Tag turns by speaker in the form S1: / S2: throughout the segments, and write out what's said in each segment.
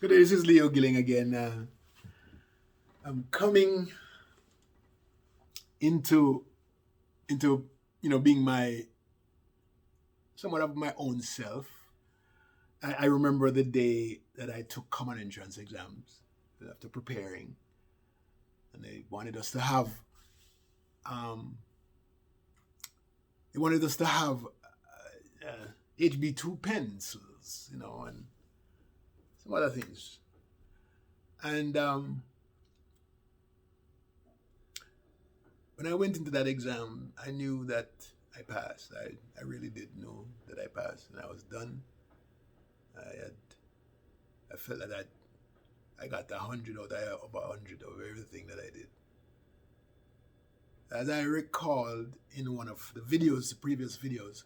S1: Good day, this is Leo Gilling again. I'm coming into being my somewhat of my own self. I remember the day that I took common entrance exams after preparing, and um, they wanted us to have HB2 pencils, and some other things. And when I went into that exam, I knew that I passed. I really did know that I passed, and I was done. I felt that I got 100 out of 100 of everything that I did. As I recalled in one of the videos, the previous videos,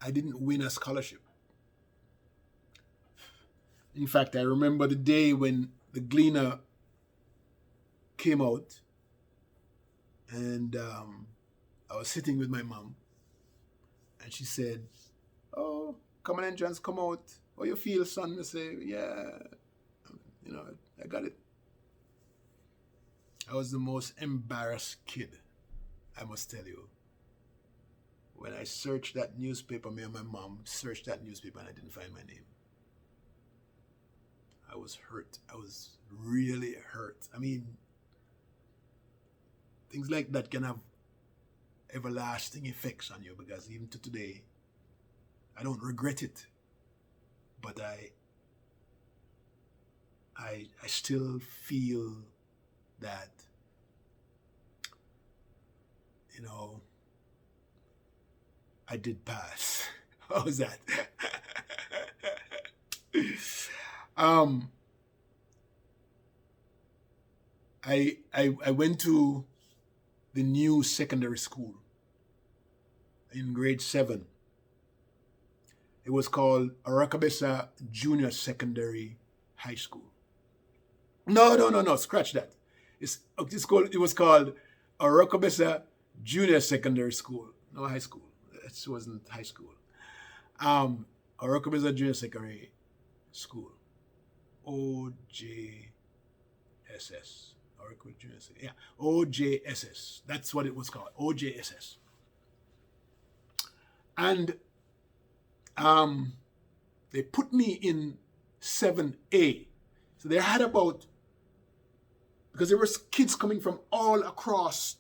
S1: I didn't win a scholarship. In fact, I remember the day when the Gleaner came out, and I was sitting with my mom, and she said, "Oh, common entrance come out. How you feel, son?" I say, "Yeah, I got it." I was the most embarrassed kid, I must tell you. When I searched that newspaper, me and my mom searched that newspaper, and I didn't find my name. I was hurt. I was really hurt. I mean, things like that can have everlasting effects on you, because even to today, I don't regret it, but I still feel that, I did pass. How was that? I went to the new secondary school in grade 7. It was called Arakabesa Junior Secondary High School. No, scratch that. It was called Arakabesa Junior Secondary School, no high school. It wasn't high school. Arakabesa Junior Secondary School, OJSS. Yeah, OJSS. That's what it was called, OJSS. And they put me in 7A. So they had because there were kids coming from all across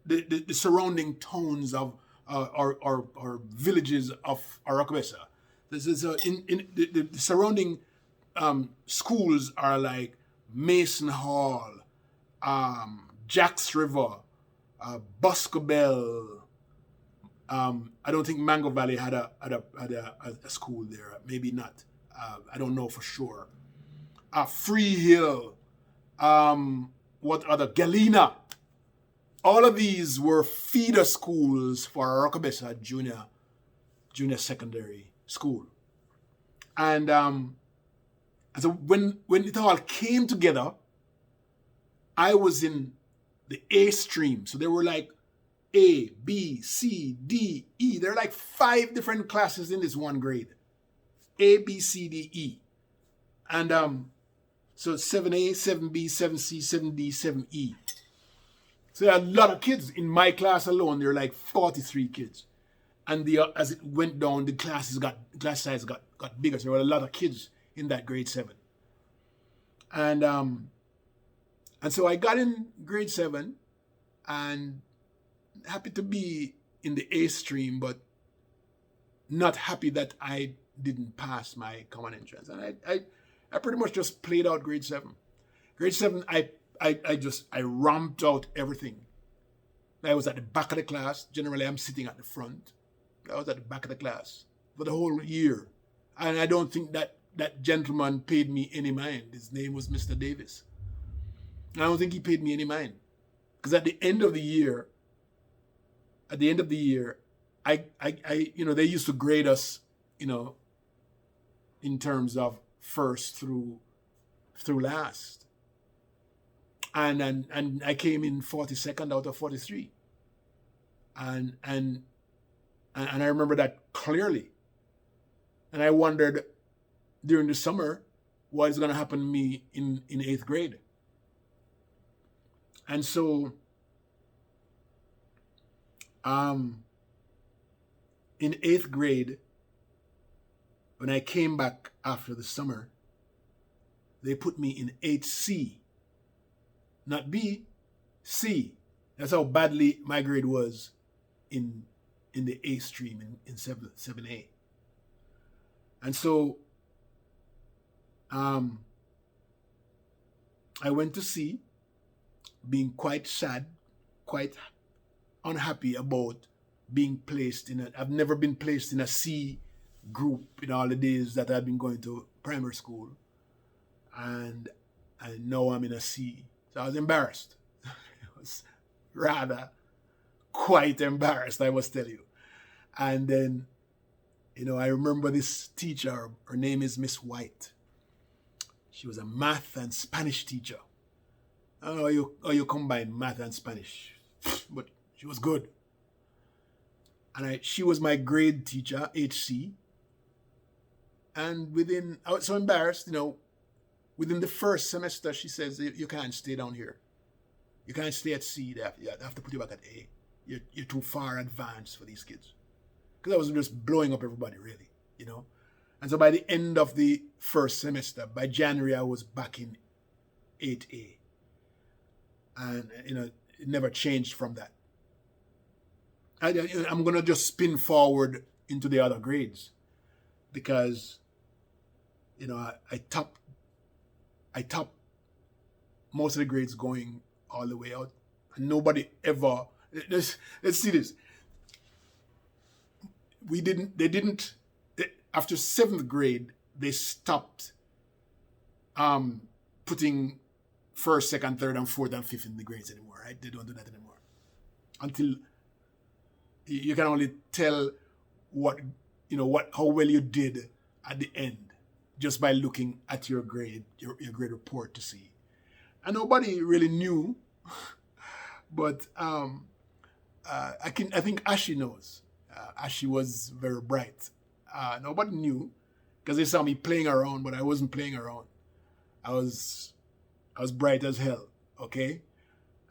S1: the surrounding towns of or villages of Arakabesa. This is in the surrounding schools are like Mason Hall, Jacks River, Boscobel. I don't think Mango Valley had a school there. Maybe not. I don't know for sure. Free Hill. What other? Galena. All of these were feeder schools for Arakabesa Junior Secondary School. And so when it all came together, I was in the A stream. So there were like A, B, C, D, E. There are like 5 different classes in this one grade. A, B, C, D, E. And so 7A, 7B, 7C, 7D, 7E. So there are a lot of kids. In my class alone, there are like 43 kids. And as it went down, the class size got bigger. So there were a lot of kids in that grade 7. And so I got in grade 7 and happy to be in the A stream, but not happy that I didn't pass my common entrance. And I pretty much just played out grade 7. Grade 7, I ramped out everything. I was at the back of the class. Generally, I'm sitting at the front. I was at the back of the class for the whole year. And I don't think that gentleman paid me any mind. His name was Mr. Davis. I don't think he paid me any mind. Because at the end of the year, I they used to grade us, in terms of first through last. And I came in 42nd out of 43. And I remember that clearly. And I wondered, during the summer what is going to happen to me in 8th grade. And so in 8th grade, when I came back after the summer, they put me in 8C, not B, C. That's how badly my grade was in the A stream in 7A. And so I went to C, being quite sad, quite unhappy about being placed in I've never been placed in a C group in all the days that I've been going to primary school. And now I'm in a C. So I was embarrassed. I was rather quite embarrassed, I must tell you. And then, I remember this teacher, her name is Miss White. She was a math and Spanish teacher. I don't know how you combine math and Spanish, but she was good. And she was my grade teacher, HC. And I was so embarrassed, within the first semester, she says, you can't stay down here. You can't stay at C. They have to put you back at A. You're too far advanced for these kids. Because I was just blowing up everybody, really, And so by the end of the first semester, by January, I was back in 8A. And, it never changed from that. I'm going to just spin forward into the other grades because, I topped most of the grades going all the way out. And nobody ever, let's see this. After 7th grade, they stopped putting 1st, 2nd, 3rd, and 4th, and 5th in the grades anymore, right? They don't do that anymore. Until you can only tell how well you did at the end just by looking at your grade, your grade report to see. And nobody really knew, but I think Ashley knows. Ashley was very bright. Nobody knew because they saw me playing around, but I wasn't playing around. I was bright as hell, okay?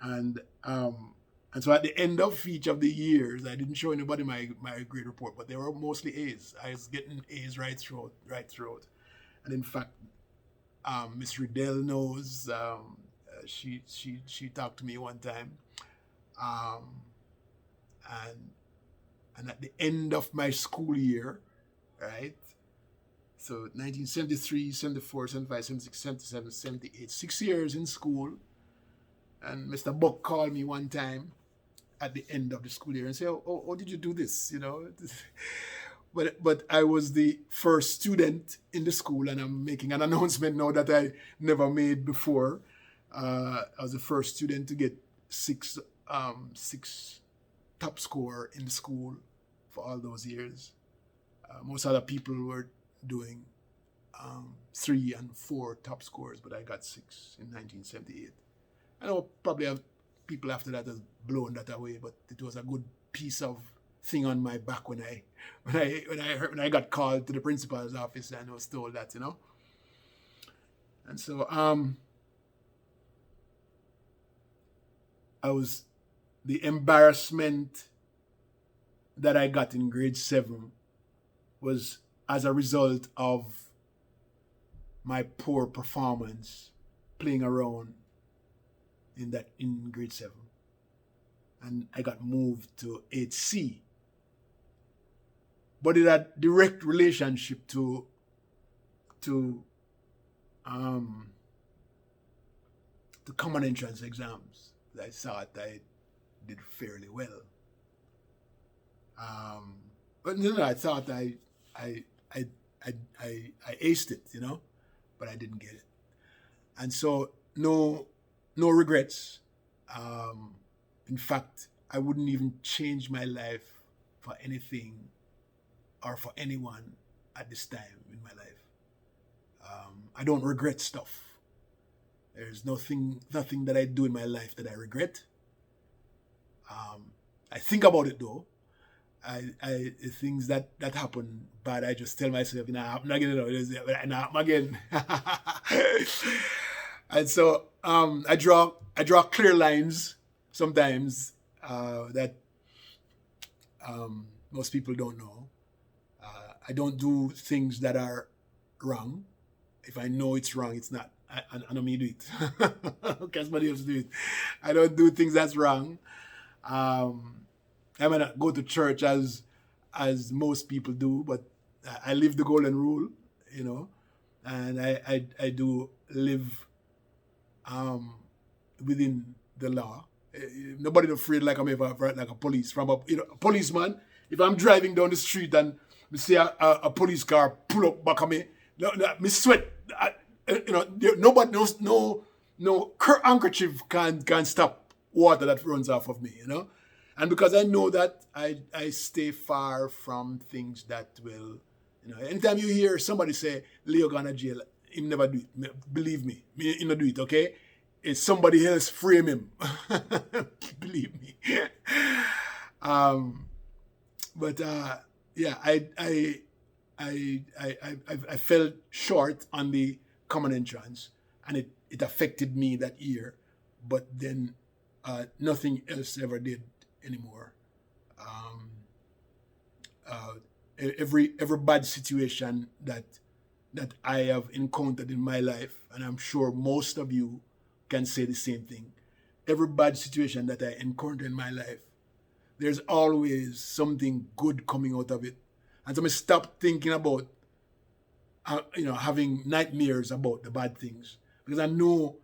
S1: And so at the end of each of the years, I didn't show anybody my grade report, but they were mostly A's. I was getting A's right throughout. And in fact, Miss Riddell knows. She talked to me one time, and at the end of my school year, right? So 1973, 74, 75, 76, 77, 78, 6 years in school. And Mr. Buck called me one time at the end of the school year and said, how did you do this? But I was the first student in the school, and I'm making an announcement now that I never made before. I was the first student to get six top score in the school for all those years. Most other people were doing 3 and 4 top scores, but I got 6 in 1978. I know probably have people after that has blown that away, but it was a good piece of thing on my back when I got called to the principal's office and I was told that, And so the embarrassment that I got in grade 7 was as a result of my poor performance playing around in grade 7. And I got moved to 8C. But it had direct relationship to common entrance exams. I thought I did fairly well. But I thought I aced it, but I didn't get it. And so no regrets. In fact, I wouldn't even change my life for anything or for anyone at this time in my life. I don't regret stuff. There's nothing that I do in my life that I regret. I think about it though, things that happen bad, I just tell myself, I'm not gonna know, and I'm again. And so I draw clear lines sometimes that most people don't know. I don't do things that are wrong. If I know it's wrong, it's not. I don't mean do it. Okay, somebody else do it. I don't do things that's wrong. I might not go to church as most people do, but I live the golden rule, and I do live within the law. Nobody's afraid like I'm ever like a police from a policeman. If I'm driving down the street and we see a police car pull up back at me, me sweat. Nobody knows, no handkerchief can stop water that runs off of me, And because I know that, I stay far from things that will, anytime you hear somebody say, Leo gonna jail, he never do it. Believe me, he never do it, okay? It's somebody else frame him. Believe me. But yeah, I fell short on the common entrance, and it affected me that year. But then nothing else ever did anymore. Every bad situation that I have encountered in my life, and I'm sure most of you can say the same thing. Every bad situation that I encounter in my life, there's always something good coming out of it. And so I stop thinking about, having nightmares about the bad things, because I know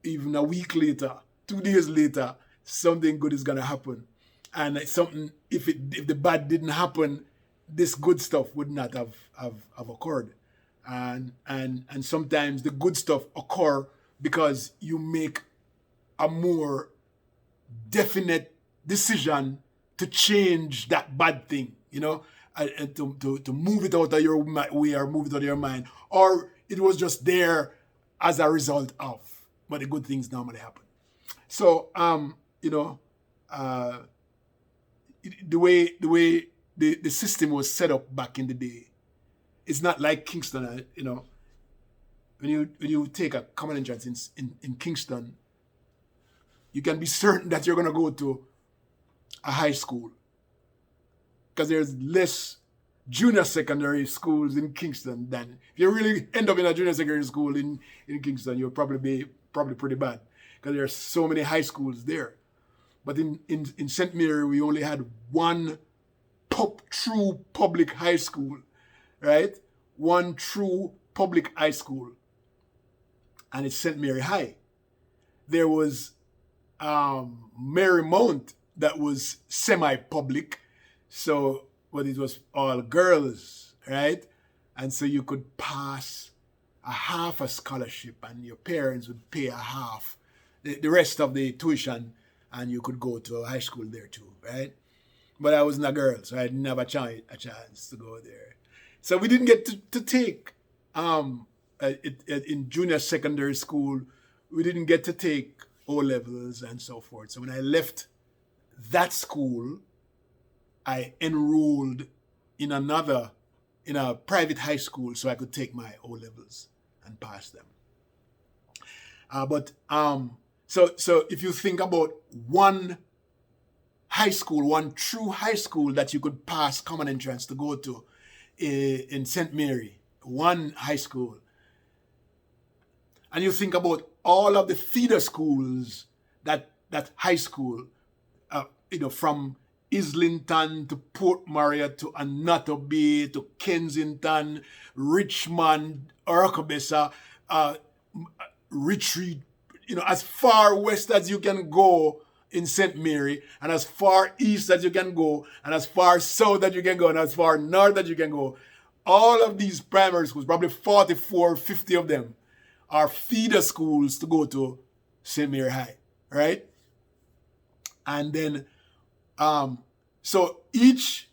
S1: even a week later, 2 days later, something good is gonna happen. And something, if the bad didn't happen, this good stuff would not have occurred. And sometimes the good stuff occur because you make a more definite decision to change that bad thing, and to move it out of your way or move it out of your mind, or it was just there as a result of. But the good things normally happen. So the way the system was set up back in the day, it's not like Kingston. When you take a common entrance in Kingston, you can be certain that you're going to go to a high school, because there's less junior secondary schools in Kingston than, if you really end up in a junior secondary school in Kingston, you'll probably be pretty bad, because there are so many high schools there. But in St. Mary, we only had one true public high school, right? One true public high school, and it's St. Mary High. There was Marymount that was semi-public, but it was all girls, right? And so you could pass a half a scholarship, and your parents would pay a half, the rest of the tuition, and you could go to a high school there too, right? But I wasn't a girl, so I didn't have a chance to go there. So we didn't get to take, in junior secondary school, we didn't get to take O-levels and so forth. So when I left that school, I enrolled in a private high school so I could take my O-levels and pass them. So if you think about one high school, one true high school that you could pass common entrance to go to in St. Mary, one high school, and you think about all of the feeder schools that high school, from Islington to Port Maria to Annato Bay to Kensington, Richmond, Orkabessa, Retreat, as far west as you can go in St. Mary, and as far east as you can go, and as far south that you can go, and as far north that you can go. All of these primary schools, probably 44, 50 of them, are feeder schools to go to St. Mary High, right? And then, so each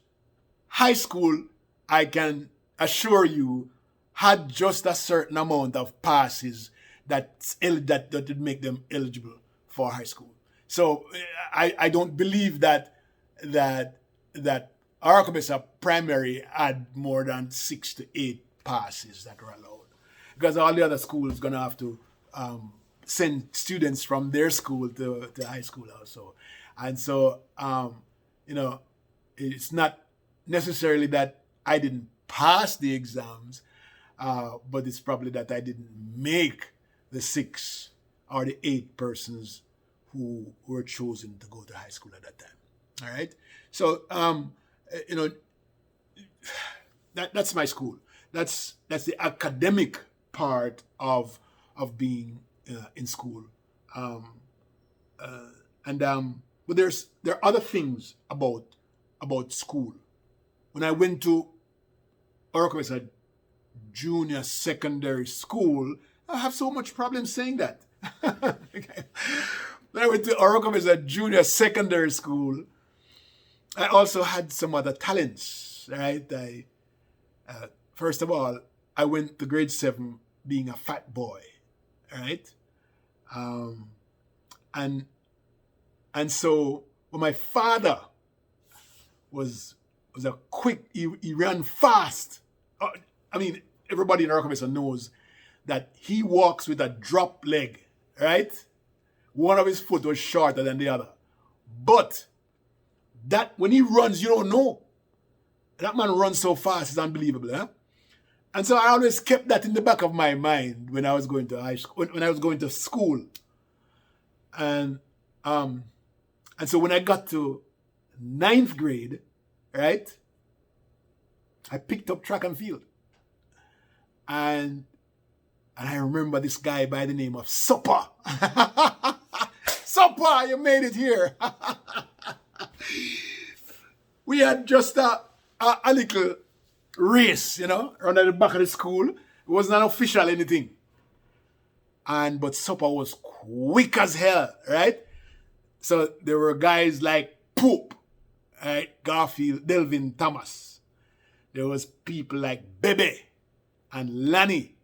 S1: high school, I can assure you, had just a certain amount of passes that would make them eligible for high school. So I don't believe that Aracobesa primary had more than 6 to 8 passes that were allowed, because all the other schools gonna have to send students from their school to high school also. And so, it's not necessarily that I didn't pass the exams, but it's probably that I didn't make the 6 or the 8 persons who were chosen to go to high school at that time. All right. So, that's my school. That's the academic part of being in school. But there are other things about school. When I went to Orocomesa Junior Secondary School, I have so much problem saying that. Okay. When I went to Orocomesa Junior Secondary School, I also had some other talents, right? First of all, I went to grade 7 being a fat boy, right? And so my father was a quick, he ran fast. I mean, everybody in Orocomesa knows that he walks with a drop leg, right? One of his foot was shorter than the other. But that when he runs, you don't know. That man runs so fast, it's unbelievable, huh? And so I always kept that in the back of my mind when I was going to high school, when I was going to school. And so when I got to 9th grade, right, I picked up track and field. And I remember this guy by the name of Supper. Supper, you made it here. We had just a little race, around at the back of the school. It wasn't official anything. But Supper was quick as hell, right? So there were guys like Pope, right? Garfield, Delvin Thomas. There was people like Bebe and Lanny,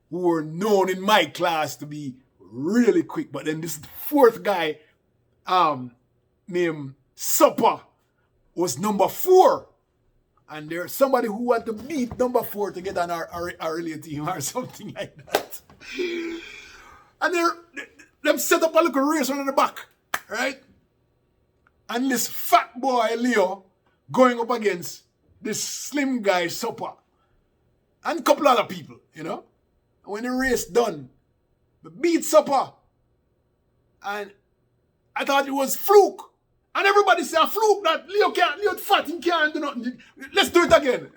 S1: who were known in my class to be really quick. But then this 4th guy, named Supper, was number 4. And there's somebody who wanted to beat number 4 to get on our relay team or something like that. And them set up a little race on the back, right? And this fat boy, Leo, going up against this slim guy, Supper. And a couple other people, And when the race done, we beat Supper. And I thought it was fluke. And everybody say a fluke that Leo fat, he can't do nothing. Let's do it again.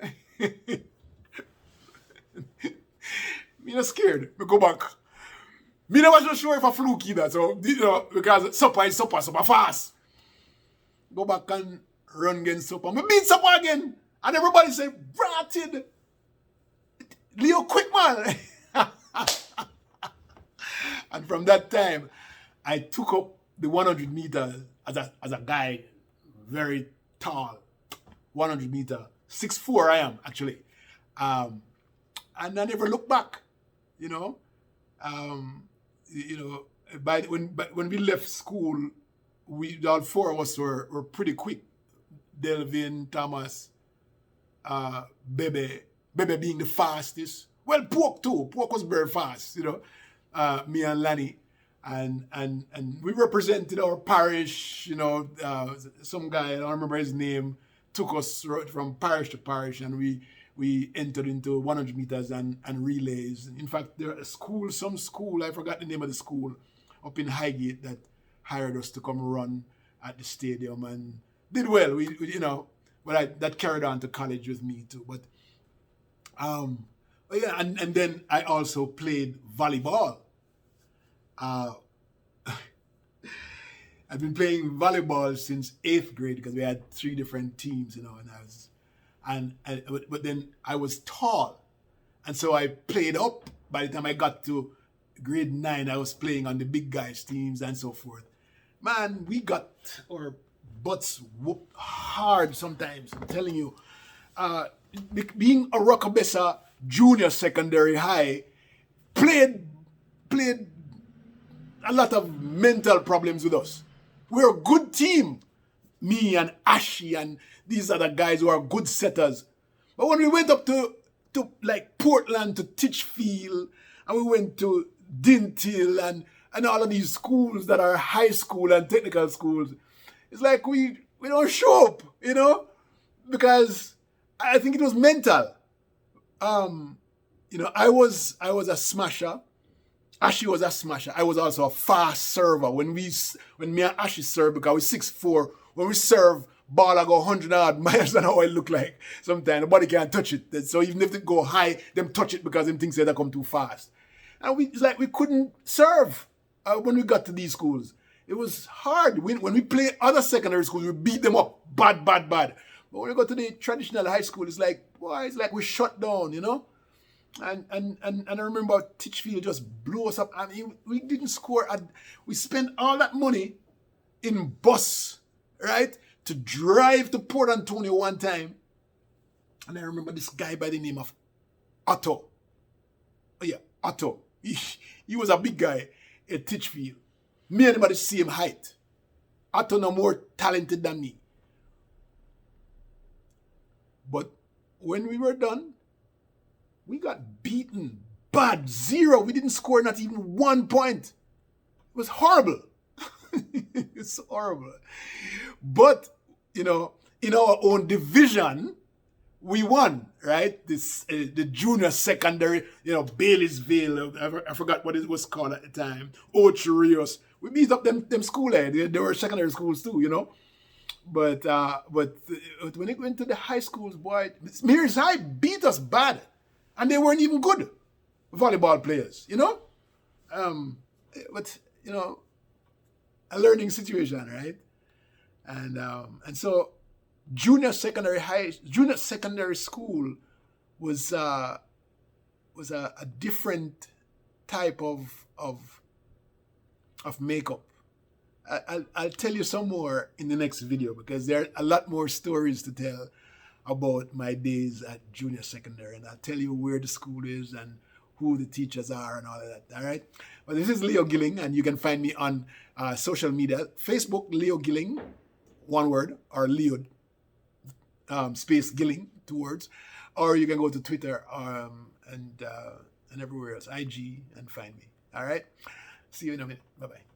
S1: Me not scared. Me go back. Me never so sure if a fluke either. So, because Supper is Supper fast. Go back and run against Supper. Me beat Supper again. And everybody say, Bratted. Leo quick, man. And from that time, I took up the 100 meters as a guy, very tall, 100 meter, 6'4" I am actually, and I never looked back, when we left school, all 4 of us were pretty quick. Delvin, Thomas, Bebe being the fastest. Well, Pork too. Pork was very fast, me and Lanny. And we represented our parish, some guy, I don't remember his name, took us from parish to parish, and we entered into 100 meters and relays. In fact, there was some school, I forgot the name of the school, up in Highgate that hired us to come run at the stadium and did well. But that carried on to college with me too. But and then I also played volleyball. I've been playing volleyball since 8th grade because we had 3 different teams, but then I was tall, and so I played up. By the time I got to grade 9, I was playing on the big guys teams and so forth. Man, we got our butts whooped hard sometimes. I'm telling you, being a Orocomesa Junior Secondary High played a lot of mental problems with us. We're a good team. me and Ashy and these other guys who are good setters. But when we went up to like Portland to Titchfield, and we went to Dintil and all of these schools that are high school and technical schools, it's like we don't show up, you know, because I think it was mental. You know, I was a smasher. Ashy was a smasher. I was also a fast server. When me and Ashy serve, because we're 6'4", when we serve, ball I go 100 odd miles an hour, it look like. Sometimes the body can't touch it. So even if they go high, them touch it because them things say they come too fast. And it's like we couldn't serve when we got to these schools. It was hard. When we play other secondary schools, we beat them up bad. But when we go to the traditional high school, it's like, boy, it's like we shut down, you know? And I remember Titchfield just blew us up. I mean, we didn't score. We spent all that money in bus, right, to drive to Port Antonio one time. And I remember this guy by the name of Otto. Oh yeah, Otto. He was a big guy at Titchfield. Me and him at the same height. Otto no more talented than me. But when we were done, we got beaten bad, 0. We didn't score not even 1 point. It was horrible. It's horrible. But, you know, in our own division, we won, right? This the junior secondary, you know, Bailey'sville, I forgot what it was called at the time, Ocho Rios. We beat up them school. They were secondary schools too, you know. But when it went to the high schools, boy, Mears High beat us bad. And they weren't even good volleyball players, you know? But, you know, a learning situation, right? And so junior secondary school was a different type of makeup. I'll tell you some more in the next video because there are a lot more stories to tell about my days at junior secondary, and I'll tell you where the school is and who the teachers are and all of that, all right? But this is Leo Gilling, and you can find me on social media, Facebook, Leo Gilling, one word, or Leo, space Gilling, 2 words, or you can go to Twitter and everywhere else, IG, and find me, all right? See you in a minute. Bye-bye.